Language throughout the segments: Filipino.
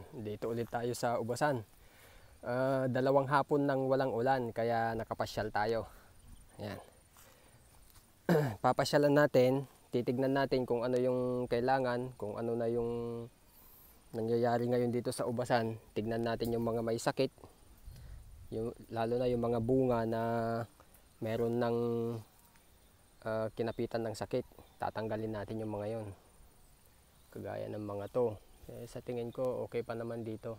Ayan, dito ulit tayo sa Ubasan. Dalawang hapon nang walang ulan kaya nakapasyal tayo. Ayan. Papasyalan natin, titignan natin kung ano yung kailangan, kung ano na yung nangyayari ngayon dito sa Ubasan. Tignan natin yung mga may sakit, lalo na yung mga bunga na meron ng kinapitan ng sakit. Tatanggalin natin yung mga yon. Kagaya ng mga to. Sa tingin ko okay pa naman dito.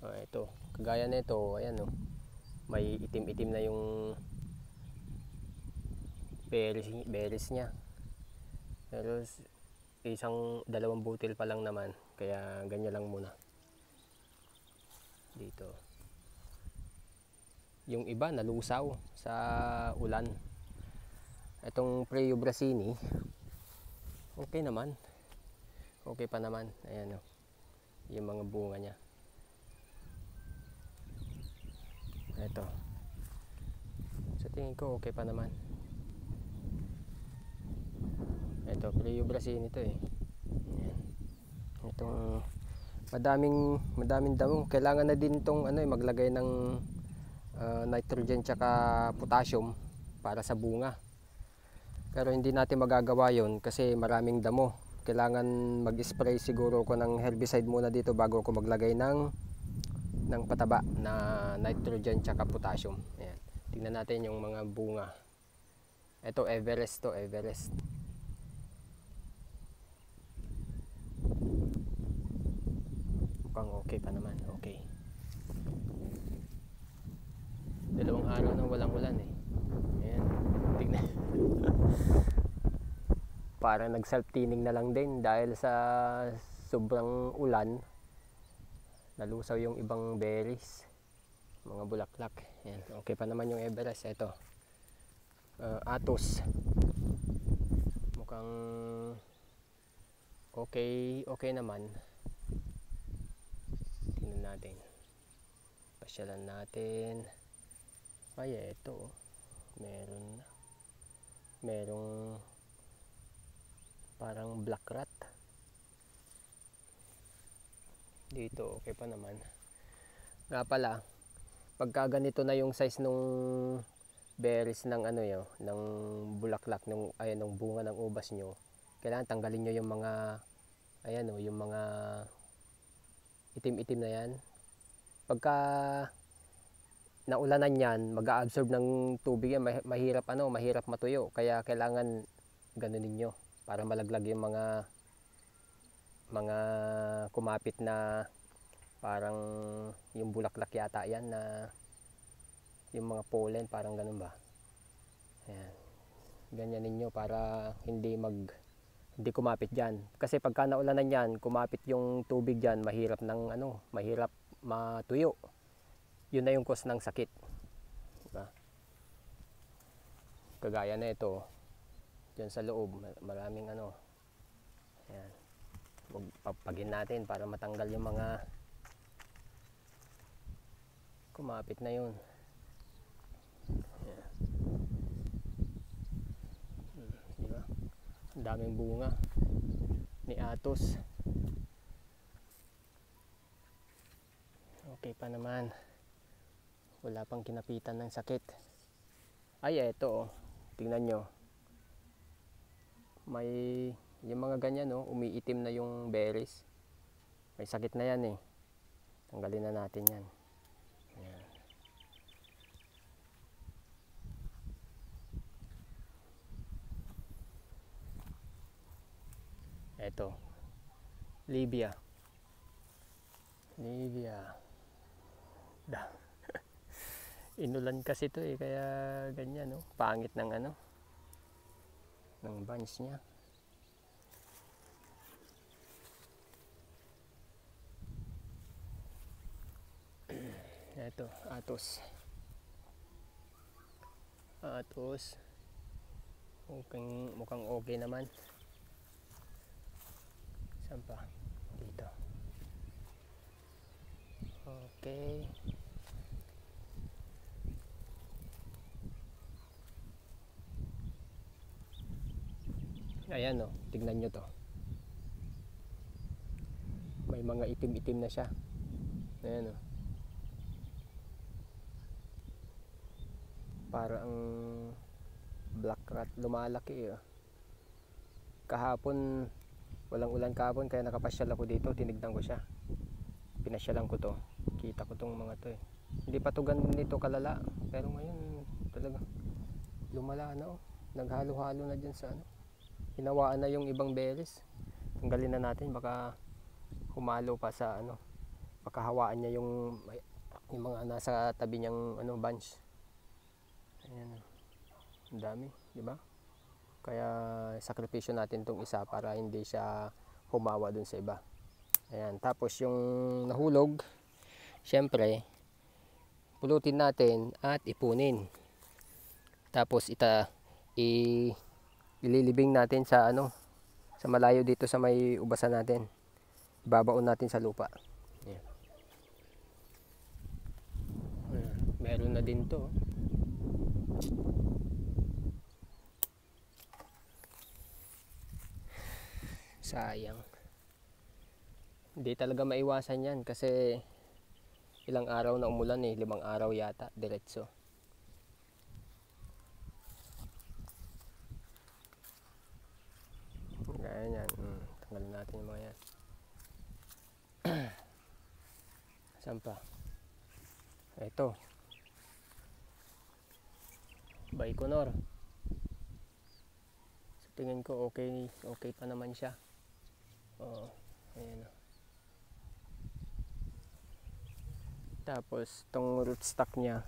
Ito, kagaya nito, ayan oh. May itim-itim na yung berries niya. Pero dalawang butil pa lang naman, kaya ganyan lang muna. Dito. Yung iba nalusaw sa ulan. Itong Preo Brasini, okay naman. Okay pa naman. Ayan oh. Yung mga bunga niya. Ito. Sa tingin ko okay pa naman. Ito, Preo Brasini ito eh. Ayan. Itong madaming damo. Kailangan na din itong maglagay ng nitrogen tsaka potassium para sa bunga. Pero hindi natin magagawa yon kasi maraming damo. Kailangan mag-spray siguro ko ng herbicide muna dito bago ko maglagay ng pataba na nitrogen tsaka potassium. Ayan. Tingnan natin yung mga bunga. Ito Everest to, Everest. Mukhang okay pa naman, okay. Dalawang araw nang walang ulan eh. Ayan, tignan. Parang nag-self-tining na lang din dahil sa sobrang ulan. Nalusaw yung ibang berries, mga bulaklak. Ayan, okay pa naman yung Everest. Ito, Athos. Mukhang okay naman. Tingnan natin. Pasyalan natin. Ay, ito. Merong parang black rat. Dito, okay pa naman. Nga pala, pagka ganito na yung size nung berries ng ng bulaklak ng bunga ng ubas nyo, kailangan tanggalin nyo yung mga yung mga itim-itim na yan. Pagka naulanan yan, mag-a-absorb ng tubig yan, mahirap matuyo. Kaya kailangan ganunin nyo para malaglag yung mga kumapit na parang yung bulaklak yata yan, na yung mga pollen, parang ganun ba. Ayan. Ganyan ninyo para hindi kumapit dyan. Kasi pagka naulanan yan, kumapit yung tubig dyan, mahirap matuyo. Yun na yung cause ng sakit. Diba? Kagaya na ito, dyan sa loob, maraming ayan. Pagpagin natin para matanggal yung mga kumapit na yun. Ayan. Diba? Ang daming bunga ni Athos. Okay pa naman. Wala pang kinapitan ng sakit. Ay, eto oh. Tingnan nyo. May yung mga ganyan oh, umiitim na yung berries. May sakit na yan eh. Tanggalin na natin yan. Ayan. Eto. Libya. Inulan kasi ito eh, kaya ganyan oh. Pangit ng ng bunch niya. Ito, Athos. Mukhang okay naman. Saan pa? Dito. Okay. Ayan oh, tignan nyo to. May mga itim-itim na siya. Ayan o. Para ang black rat lumalaki eh. Kahapon walang ulan kahapon kaya nakapasyal ako dito, tinignan ko siya. Pinasyalan ko to. Kita ko tong mga to eh. Hindi pa to ganito kalala, pero ngayon talaga lumala na oh. Naghalo-halo na dyan sa ano. Hinawaan na yung ibang berries. Tanggalin na natin baka humalo pa sa ano. Baka hawaan niya yung mga nasa tabi niyang ano bunch. Ayan. Ang dami, di ba? Kaya sakripisyo natin tong isa para hindi siya humawa dun sa iba. Ayan, tapos yung nahulog, syempre pulutin natin at ipunin. Tapos ililibing natin sa ano, sa malayo dito sa may ubasan natin. Ibabaon natin sa lupa. Ayan. Ayan, meron na din to. Sayang. Hindi talaga maiwasan yan kasi ilang araw na umulan eh, 5 araw yata diretso. Gaya yan. Tanggalin natin yung mga yan. Saan pa? Ito. Baikonur. Sa tingin ko okay pa naman siya. Oo. Ayan. Tapos itong rootstock niya,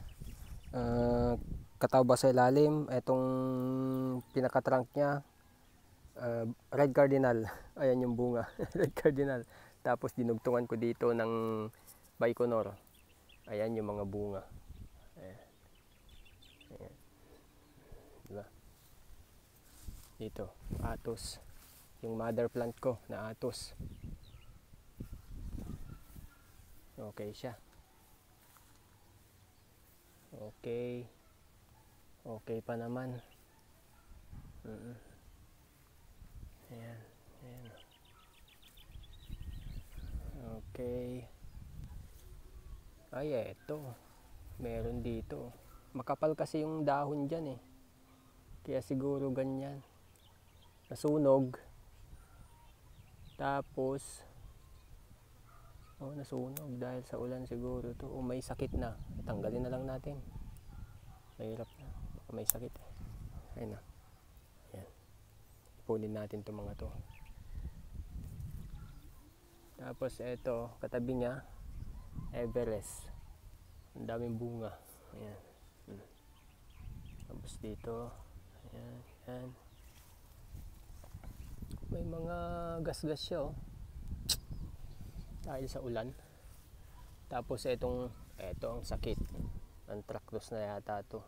kataw ba sa ilalim, itong pinaka-trunk niya, red cardinal. Ayan yung bunga. Red cardinal. Tapos dinugtungan ko dito ng Baikonur. Ayan yung mga bunga. Ayan. Ayan. Diba? Dito, atos. Yung mother plant ko na atos. Okay siya. Okay. Okay pa naman. Ayan. Ayan. Okay. Ay, eto. Meron dito. Makapal kasi yung dahon dyan eh. Kaya siguro ganyan. Nasunog. Tapos, nasunog dahil sa ulan siguro to. May sakit na. Tanggalin na lang natin. Mahirap na. Baka may sakit eh. Ayun na. Ayan. Ipunin natin itong mga to. Tapos ito, katabi niya, Everest. Ang daming bunga. Ayan. Tapos dito, ayan, ayan. May mga gas-gas siya oh. Dahil sa ulan. Tapos ito ang sakit. Anthracnose na yata to.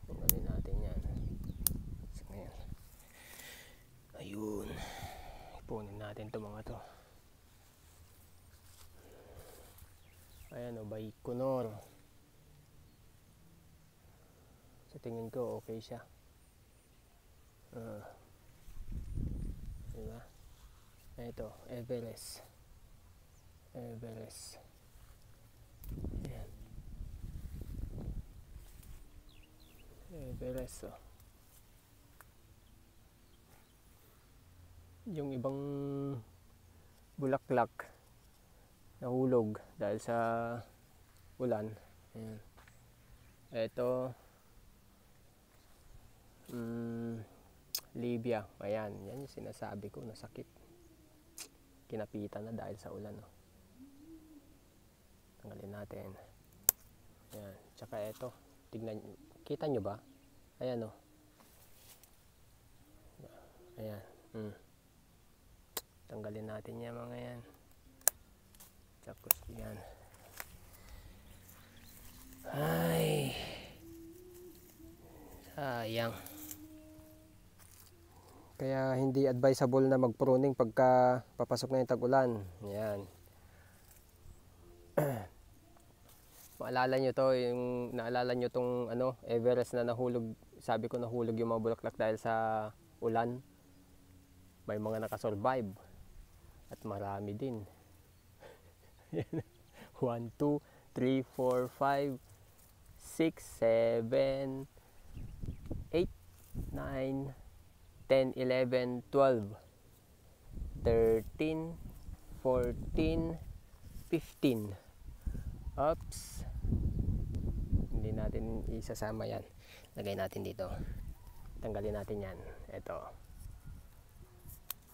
Tanggalin natin yan. So, ayan. Ayun. Ipunin natin to mga to. Ayan o, Baikonur. Sa tingin ko okay siya. Diba? Ito, Everest. Everest. Ayan. Everest oh. Yung ibang bulaklak nahulog dahil sa ulan. Ayan. Ito Libya. Ayan, yan yung sinasabi ko na sakit. Kinapitan na dahil sa ulan oh. Tanggalin natin. Ayan, tsaka ito, tignan, kita nyo ba? Ayan oh. Ayan. Tanggalin natin yan mga yan. Tapos yan. Ay, sayang. Kaya hindi advisable na mag-pruning pagka papasok na yung tag-ulan. Yan. Maalala nyo to, naalala nyo tong Everest na nahulog. Sabi ko nahulog yung mga bulaklak dahil sa ulan. May mga nakasurvive. At marami din. 1, 2, 3, 4, 5, 6, 7, 8, 9, 10, 11, 12, 13, 14, 15. Oops. Hindi natin isasama yan. Lagay natin dito. Tanggalin natin yan. Ito.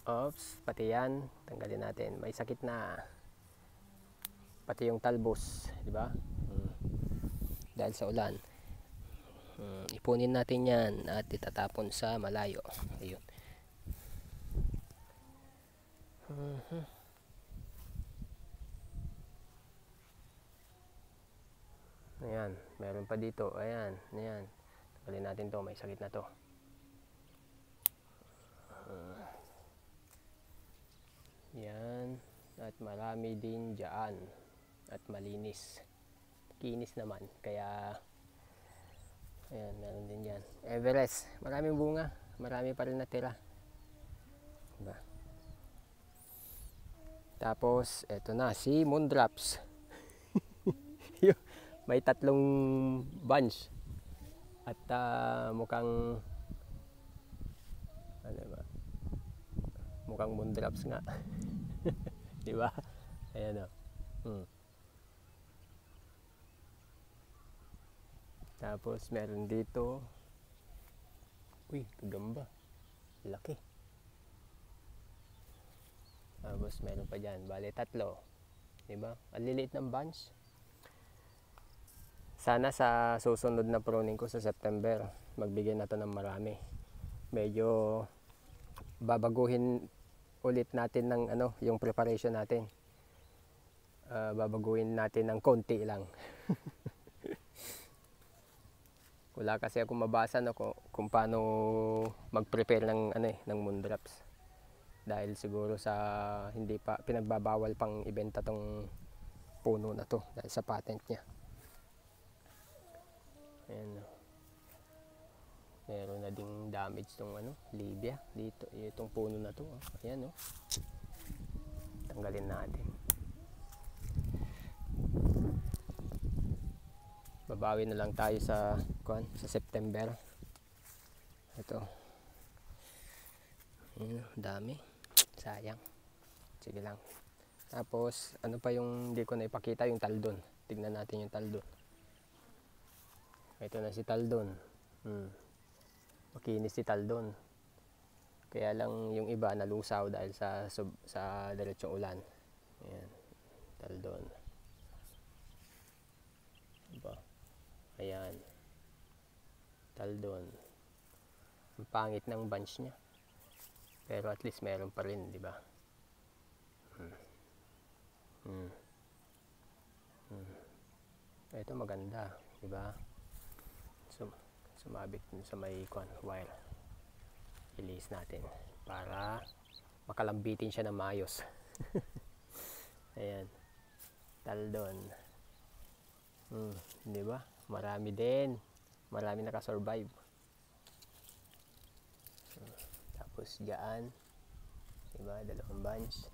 Oops. Pati yan. Tanggalin natin. May sakit na. Pati yung talbos. Diba? Dahil sa ulan. Ipunin natin yan at itatapon sa malayo. Ayun. Ayan, meron pa dito. Ayan, ayan. Tanggalin natin to, may sakit na to. Yan. At marami din dyan. At malinis. Kinis naman. Kaya, ayan, meron din dyan. Everest, maraming bunga. Marami pa rin natira. Diba? Tapos, eto na, si Moondrops. May 3 bunch. At mukhang ano ba? Mukhang Moondrops nga. Di ba? Ayan o. Tapos meron dito. Uy, gagamba. Laki. Tapos meron pa dyan. Bale, 3. Di ba? Ang liliit ng bunch. Sana sa susunod na pruning ko sa September, magbigay na to ng marami. Medyo babaguhin ulit natin ng ano, yung preparation natin. Babaguhin natin ng konti lang. Wala kasi ako mabasa no, kung paano mag-prepare ng ano ng Moondrops. Dahil siguro sa hindi pa pinagbabawal pang ibenta tong puno na to dahil sa patent niya. Ayan. Meron na ding damage tong ano, Libya dito, itong puno na to. Ayan oh. Tanggalin natin. Babawi na lang tayo sa September. Ito. Ayan, dami. Sayang. Sige lang. Tapos ano pa yung hindi ko na ipakita, yung taldon. Tignan natin yung taldon. Ito na si taldon. Makinis si taldon. Kaya lang yung iba nalusaw dahil sa diretsong ulan. Ayan. Taldon. Diba? Ayan. Taldon. Ang pangit ng bunch niya. Pero at least meron pa rin, di ba? Ito maganda, di ba? Sumabit sa may wire. Release natin para makalambitin siya ng maayos. Ayan. Taldon. Di ba? Marami din. Marami nakasurvive. Tapos dyan, di ba? 2 bunch.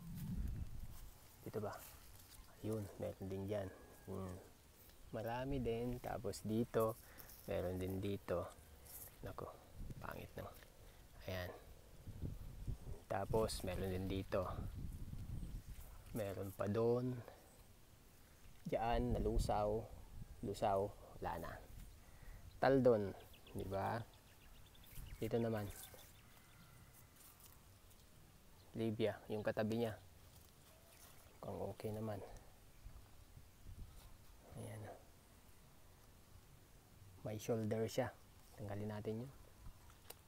Dito ba? Ayun, meron din dyan. Marami din. Tapos dito, meron din dito. Nako, pangit na. Ayan. Tapos meron din dito. Meron pa doon. Diyan, nalusaw. Lusaw, wala na. Taldon, di ba? Dito naman. Libya, yung katabi niya. Kung okay naman. Ayan. May shoulder siya. Tanggalin natin yun.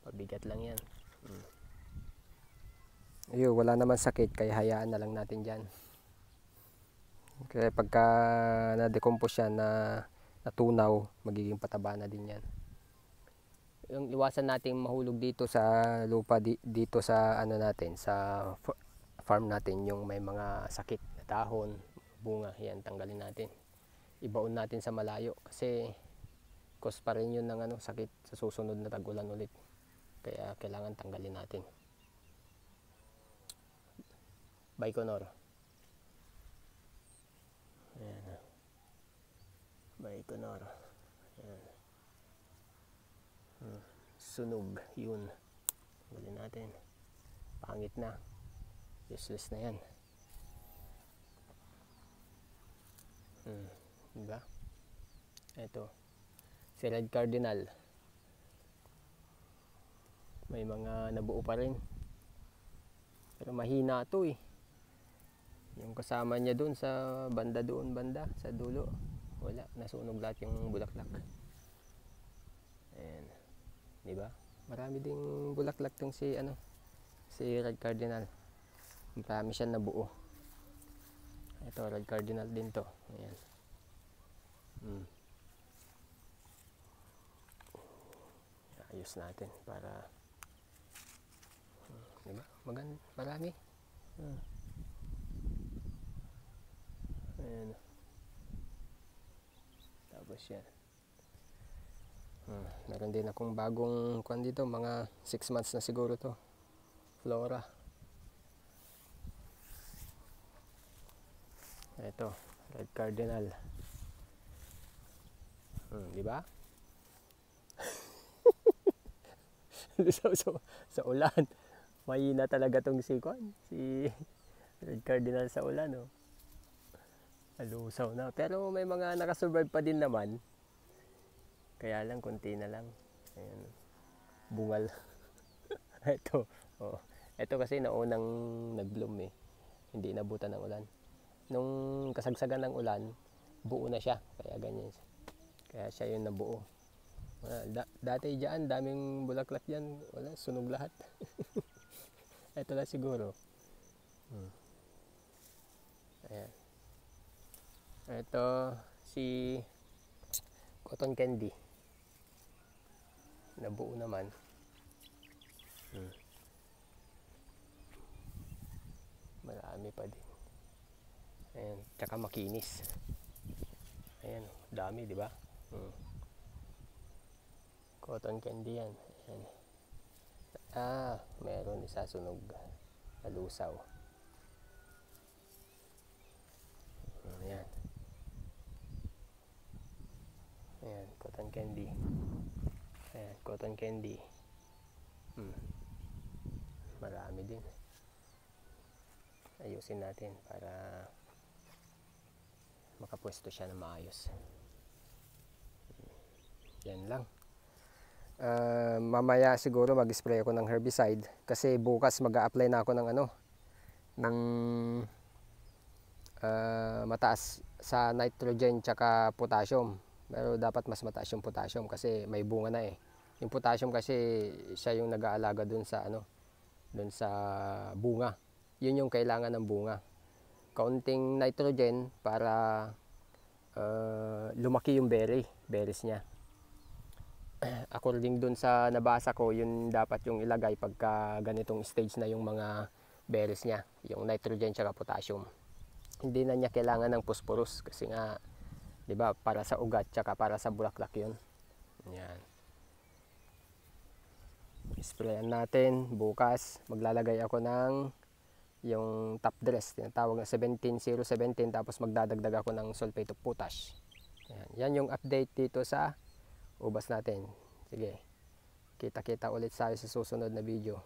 Pabigat lang yan. Ayun, wala naman sakit kaya hayaan na lang natin dyan. Kaya pagka na-decompose siya, natunaw, magiging pataba na din yan. Yung iwasan natin mahulog dito sa lupa, dito sa ano natin, sa farm natin, yung may mga sakit na dahon, bunga, yan tanggalin natin. Ibaon natin sa malayo kasi cause pa rin yun ng ano, sakit sa susunod na tag-ulan ulit. Kaya kailangan tanggalin natin. Baikonur. Ayan. Baikonur. Ayan. Sunog. Yun. Tanggalin natin. Pangit na. Useless na yan. Diba? Ito. Si Red Cardinal. May mga nabuo pa rin. Pero mahina to eh. Yung kasama niya doon sa banda sa dulo. Wala, nasunog lahat yung bulaklak. Ayan. Diba? Marami ding bulaklak tong si Red Cardinal. Marami siyang nabuo. Ito, Red Cardinal din to. Ayan. Ayos natin para diba? Marami. Ayan. Tapos yan. Meron din akong bagong kuwan dito, mga 6 months na siguro to. Flora. Ito, Red Cardinal. Diba? sa ulan. Mahina talaga tong si Red Cardinal sa ulan, oh. Alusaw na. Pero may mga nakasurvive pa din naman. Kaya lang, konti na lang. Ayan. Bungal. Ito. Oh. Ito kasi naunang nag-bloom eh. Hindi nabutan ng ulan. Nung kasagsagan ng ulan, buo na siya. Kaya ganyan siya. Kaya siya yung nabuo. Dati dyan, daming bulaklak dyan. Wala, sunog lahat. Ito lang siguro. Ayan. Ito, si Cotton Candy. Nabuo naman. Marami pa din. Ayan, tsaka makinis. Ayan, dami, di ba? Cotton Candy yan. Ayan. Meron isa sunog. Alusaw. Ayan. Ayan, Cotton Candy. Ayan, Cotton Candy. Marami din. Ayusin natin para makapwesto siya na maayos. Yan lang. Mamaya siguro mag-spray ako ng herbicide kasi bukas mag-a-apply na ako ng mataas sa nitrogen tsaka potassium. Pero dapat mas mataas yung potassium kasi may bunga na eh. Yung potassium kasi siya yung nag-aalaga dun sa dun sa bunga. Yun yung kailangan ng bunga. Kaunting nitrogen para lumaki yung berries niya. According dun sa nabasa ko, yun dapat yung ilagay pagka ganitong stage na yung mga berries niya, yung nitrogen tsaka potassium. Hindi na niya kailangan ng phosphorus kasi nga, 'di ba, para sa ugat tsaka para sa bulaklak 'yun. Yan. Sprayan natin bukas. Maglalagay ako ng yung top dress, tinatawag na 17017, tapos magdadagdag ako ng sulfate of potash. Yan yung update dito sa ubas natin. Sige, kita-kita ulit tayo sa susunod na video.